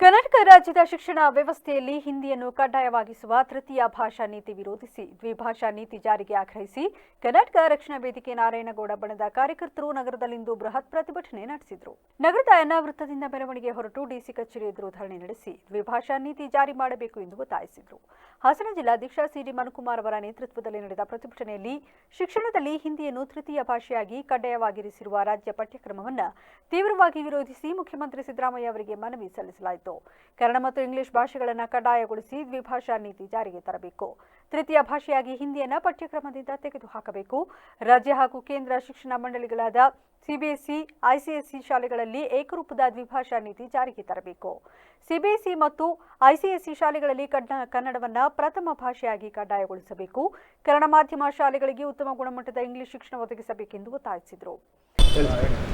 ಕರ್ನಾಟಕ ರಾಜ್ಯದ ಶಿಕ್ಷಣ ವ್ಯವಸ್ಥೆಯಲ್ಲಿ ಹಿಂದಿಯನ್ನು ಕಡ್ಡಾಯವಾಗಿಸುವ ತೃತೀಯ ಭಾಷಾ ನೀತಿ ವಿರೋಧಿಸಿ ದ್ವಿಭಾಷಾ ನೀತಿ ಜಾರಿಗೆ ಆಗ್ರಹಿಸಿ ಕರ್ನಾಟಕ ರಕ್ಷಣಾ ವೇದಿಕೆ ನಾರಾಯಣಗೌಡ ಬಣದ ಕಾರ್ಯಕರ್ತರು ನಗರದಲ್ಲಿಂದು ಬೃಹತ್ ಪ್ರತಿಭಟನೆ ನಡೆಸಿದರು. ನಗರದ ಎನ್ನ ವೃತ್ತದಿಂದ ಮೆರವಣಿಗೆ ಹೊರಟು ಡಿಸಿ ಕಚೇರಿ ಎದುರು ಧರಣಿ ನಡೆಸಿ ದ್ವಿಭಾಷಾ ನೀತಿ ಜಾರಿ ಮಾಡಬೇಕು ಎಂದು ಒತ್ತಾಯಿಸಿದರು. ಹಾಸನ ಜಿಲ್ಲಾಧ್ಯಕ್ಷ ಸಿಡಿ ಮನುಕುಮಾರ್ ಅವರ ನೇತೃತ್ವದಲ್ಲಿ ನಡೆದ ಪ್ರತಿಭಟನೆಯಲ್ಲಿ ಶಿಕ್ಷಣದಲ್ಲಿ ಹಿಂದಿಯನ್ನು ತೃತೀಯ ಭಾಷೆಯಾಗಿ ಕಡ್ಡಾಯವಾಗಿರಿಸಿರುವ ರಾಜ್ಯ ಪಠ್ಯಕ್ರಮವನ್ನು ತೀವ್ರವಾಗಿ ವಿರೋಧಿಸಿ ಮುಖ್ಯಮಂತ್ರಿ ಸಿದ್ದರಾಮಯ್ಯ ಅವರಿಗೆ ಮನವಿ ಸಲ್ಲಿಸಲಾಯಿತು. ಕನ್ನಡ ಮತ್ತು ಇಂಗ್ಲಿಷ್ ಭಾಷೆಗಳನ್ನು ಕಡ್ಡಾಯಗೊಳಿಸಿ ದ್ವಿಭಾಷಾ ನೀತಿ ಜಾರಿಗೆ ತರಬೇಕು. ತೃತೀಯ ಭಾಷೆಯಾಗಿ ಹಿಂದಿಯನ್ನು ಪಠ್ಯಕ್ರಮದಿಂದ ತೆಗೆದುಹಾಕಬೇಕು. ರಾಜ್ಯ ಹಾಗೂ ಕೇಂದ್ರ ಶಿಕ್ಷಣ ಮಂಡಳಿಗಳಾದ ಸಿಬಿಎಸ್ಇ, ಐಸಿಎಸ್ಇ ಶಾಲೆಗಳಲ್ಲಿ ಏಕರೂಪದ ದ್ವಿಭಾಷಾ ನೀತಿ ಜಾರಿಗೆ ತರಬೇಕು. ಸಿಬಿಎಸ್ಇ ಮತ್ತು ಐಸಿಎಸ್ಇ ಶಾಲೆಗಳಲ್ಲಿ ಕನ್ನಡವನ್ನು ಪ್ರಥಮ ಭಾಷೆಯಾಗಿ ಕಡ್ಡಾಯಗೊಳಿಸಬೇಕು. ಕನ್ನಡ ಮಾಧ್ಯಮ ಶಾಲೆಗಳಿಗೆ ಉತ್ತಮ ಗುಣಮಟ್ಟದ ಇಂಗ್ಲಿಷ್ ಶಿಕ್ಷಣ ಒದಗಿಸಬೇಕೆಂದು ಒತ್ತಾಯಿಸಿದರು.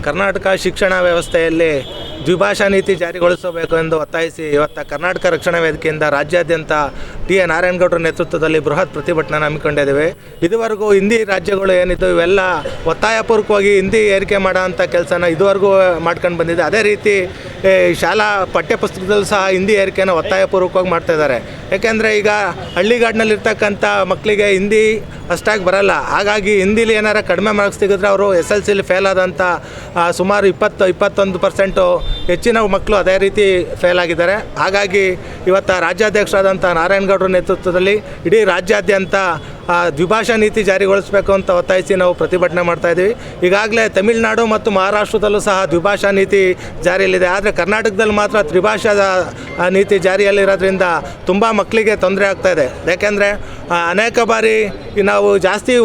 ಕರ್ನಾಟಕ ಶಿಕ್ಷಣ ವ್ಯವಸ್ಥೆಯಲ್ಲಿ ದ್ವಿಭಾಷಾ ನೀತಿ ಜಾರಿಗೊಳಿಸಬೇಕು ಎಂದು ಒತ್ತಾಯಿಸಿ ಇವತ್ತು ಕರ್ನಾಟಕ ರಕ್ಷಣಾ ವೇದಿಕೆಯಿಂದ ರಾಜ್ಯಾದ್ಯಂತ ಟಿ.ಎ. ನಾರಾಯಣಗೌಡರ ನೇತೃತ್ವದಲ್ಲಿ ಬೃಹತ್ ಪ್ರತಿಭಟನೆ ಹಮ್ಮಿಕೊಂಡಿದ್ದೇವೆ. ಇದುವರೆಗೂ ಹಿಂದಿ ರಾಜ್ಯಗಳು ಏನಿದ್ದು ಇವೆಲ್ಲ ಒತ್ತಾಯಪೂರ್ವಕವಾಗಿ ಹಿಂದಿ ಏರಿಕೆ ಮಾಡೋ ಅಂಥ ಕೆಲಸನ ಇದುವರೆಗೂ ಮಾಡ್ಕೊಂಡು ಬಂದಿದೆ. ಅದೇ ರೀತಿ ಶಾಲಾ ಪಠ್ಯಪುಸ್ತಕದಲ್ಲೂ ಸಹ ಹಿಂದಿ ಏರಿಕೆಯನ್ನು ಒತ್ತಾಯಪೂರ್ವಕವಾಗಿ ಮಾಡ್ತಾಯಿದ್ದಾರೆ. ಯಾಕೆಂದರೆ ಈಗ ಹಳ್ಳಿಗಾಡಿನಲ್ಲಿರ್ತಕ್ಕಂಥ ಮಕ್ಕಳಿಗೆ ಹಿಂದಿ ಅಷ್ಟಾಗಿ ಬರಲ್ಲ. ಹಾಗಾಗಿ ಹಿಂದಿಲಿ ಏನಾರ ಕಡಿಮೆ ಮಾರ್ಕ್ಸ್ ತೆಗೆದ್ರೆ ಅವರು SLCಲಿ ಫೇಲ್ ಆದಂಥ ಸುಮಾರು 20-21% ಹೆಚ್ಚಿನ ಮಕ್ಕಳು ಅದೇ ರೀತಿ ಫೇಲ್ ಆಗಿದ್ದಾರೆ. ಹಾಗಾಗಿ ಇವತ್ತು ರಾಜ್ಯಾಧ್ಯಕ್ಷರಾದಂಥ ನಾರಾಯಣಗೌಡರ ನೇತೃತ್ವದಲ್ಲಿ ಇಡೀ ರಾಜ್ಯಾದ್ಯಂತ ದ್ವಿಭಾಷಾ ನೀತಿ ಜಾರಿಗೊಳಿಸಬೇಕು ಅಂತ ಒತ್ತಾಯಿಸಿ ನಾವು ಪ್ರತಿಭಟನೆ ಮಾಡ್ತಾಯಿದ್ದೀವಿ. ಈಗಾಗಲೇ ತಮಿಳುನಾಡು ಮತ್ತು ಮಹಾರಾಷ್ಟ್ರದಲ್ಲೂ ಸಹ ದ್ವಿಭಾಷಾ ನೀತಿ ಜಾರಿಯಲ್ಲಿದೆ. ಆದರೆ ಕರ್ನಾಟಕದಲ್ಲಿ ಮಾತ್ರ ತ್ರಿಭಾಷಾ ನೀತಿ ಜಾರಿಯಲ್ಲಿರೋದ್ರಿಂದ ತುಂಬ ಮಕ್ಕಳಿಗೆ ತೊಂದರೆ ಆಗ್ತಾಯಿದೆ. ಯಾಕೆಂದರೆ ಅನೇಕ ಬಾರಿ ನಾವು ಜಾಸ್ತಿ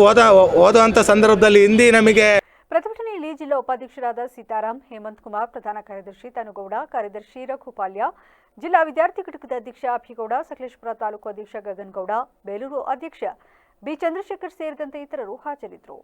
ಓದುವಂಥ ಸಂದರ್ಭದಲ್ಲಿ ಹಿಂದಿ ನಮಗೆ. ಪ್ರತಿಭಟನೆಯಲ್ಲಿ ಜಿಲ್ಲಾ ಉಪಾಧ್ಯಕ್ಷರಾದ ಸೀತಾರಾಮ್, ಹೇಮಂತ್ ಕುಮಾರ್, ಪ್ರಧಾನ ಕಾರ್ಯದರ್ಶಿ ತನುಗೌಡ, ಕಾರ್ಯದರ್ಶಿ ರಘುಪಾಲ್ಯ, ಜಿಲ್ಲಾ ವಿದ್ಯಾರ್ಥಿ ಘಟಕದ ಅಧ್ಯಕ್ಷ ಅಭಿಗೌಡ, ಸಕಲೇಶಪುರ ತಾಲೂಕು ಅಧ್ಯಕ್ಷ ಗಗನ್ಗೌಡ, ಬೇಲೂರು ಅಧ್ಯಕ್ಷ ಬಿ ಚಂದ್ರಶೇಖರ್ ಸೇರಿದಂತೆ ಇತರರು ಹಾಜರಿದ್ದರು.